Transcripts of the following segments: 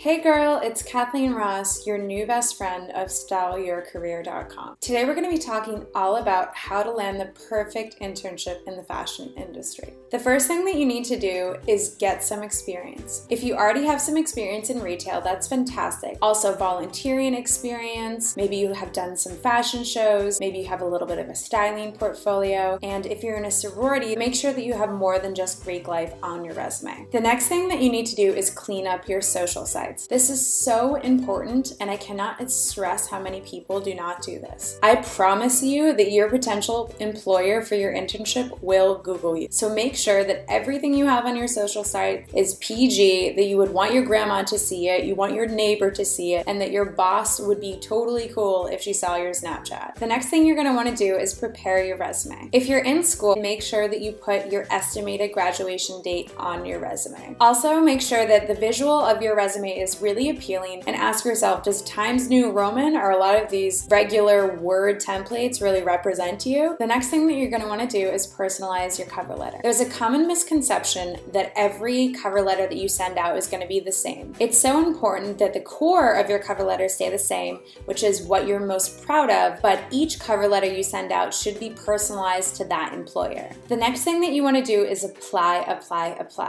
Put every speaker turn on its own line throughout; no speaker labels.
Hey girl, it's Kathleen Ross, your new best friend of StyleYourCareer.com. Today we're going to be talking all about how to land the perfect internship in the fashion industry. The first thing that you need to do is get some experience. If you already have some experience in retail, that's fantastic. Also volunteering experience, maybe you have done some fashion shows, maybe you have a little bit of a styling portfolio, and if you're in a sorority, make sure that you have more than just Greek life on your resume. The next thing that you need to do is clean up your social site. This is so important, and I cannot stress how many people do not do this. I promise you that your potential employer for your internship will Google you. So make sure that everything you have on your social site is PG, that you would want your grandma to see it, you want your neighbor to see it, and that your boss would be totally cool if she saw your Snapchat. The next thing you're going to want to do is prepare your resume. If you're in school, make sure that you put your estimated graduation date on your resume. Also, make sure that the visual of your resume is really appealing, and ask yourself, does Times New Roman or a lot of these regular word templates really represent you? The next thing that you're going to want to do is personalize your cover letter. There's a common misconception that every cover letter that you send out is going to be the same. It's so important that the core of your cover letter stay the same, which is what you're most proud of, but each cover letter you send out should be personalized to that employer. The next thing that you want to do is apply.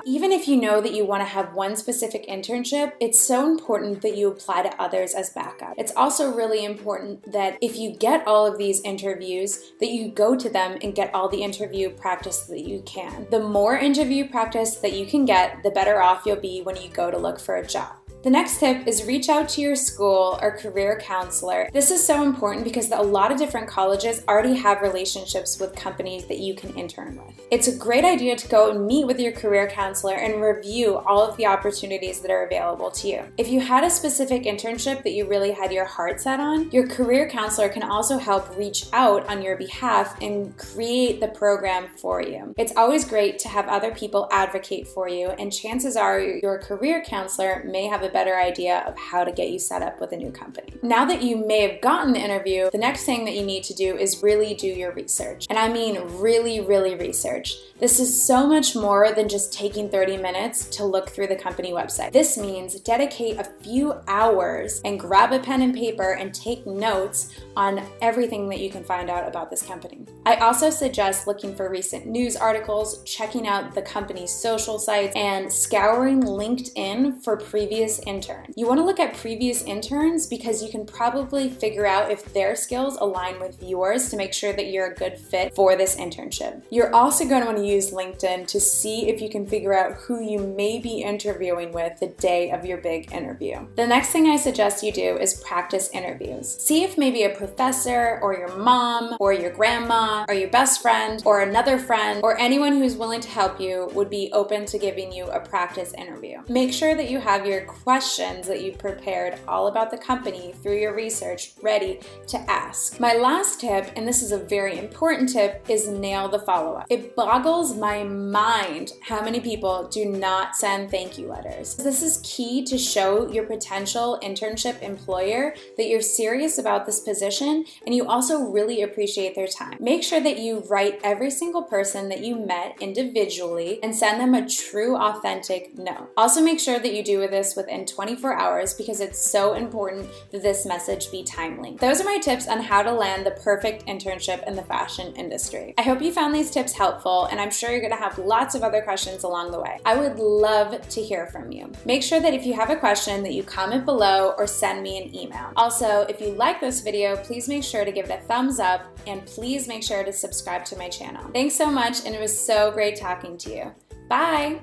Even if you know that you want to have one specific internship, it's so important that you apply to others as backup. It's also really important that if you get all of these interviews, that you go to them and get all the interview practice that you can. The more interview practice that you can get, the better off you'll be when you go to look for a job. The next tip is reach out to your school or career counselor. This is so important because a lot of different colleges already have relationships with companies that you can intern with. It's a great idea to go and meet with your career counselor and review all of the opportunities that are available to you. If you had a specific internship that you really had your heart set on, your career counselor can also help reach out on your behalf and create the program for you. It's always great to have other people advocate for you, and chances are your career counselor may have a better idea of how to get you set up with a new company. Now that you may have gotten the interview, the next thing that you need to do is really do your research. And I mean really research. This is so much more than just taking 30 minutes to look through the company website. This means dedicate a few hours and grab a pen and paper and take notes on everything that you can find out about this company. I also suggest looking for recent news articles, checking out the company's social sites, and scouring LinkedIn for previous interns. You want to look at previous interns because you can probably figure out if their skills align with yours to make sure that you're a good fit for this internship. You're also going to want to use LinkedIn to see if you can figure out who you may be interviewing with the day of your big interview. The next thing I suggest you do is practice interviews. See if maybe a professor or your mom or your grandma or your best friend or another friend or anyone who's willing to help you would be open to giving you a practice interview. Make sure that you have your questions that you prepared all about the company through your research ready to ask. My last tip, and this is a very important tip, is nail the follow-up. It boggles my mind how many people do not send thank you letters. This is key to show your potential internship employer that you're serious about this position and you also really appreciate their time. Make sure that you write every single person that you met individually and send them a true, authentic note. Also make sure that you do this within 24 hours because it's so important that this message be timely. Those are my tips on how to land the perfect internship in the fashion industry. I hope you found these tips helpful, and I'm sure you're going to have lots of other questions along the way. I would love to hear from you. Make sure that if you have a question that you comment below or send me an email. Also, if you like this video, please make sure to give it a thumbs up and please make sure to subscribe to my channel. Thanks so much, and it was so great talking to you. Bye!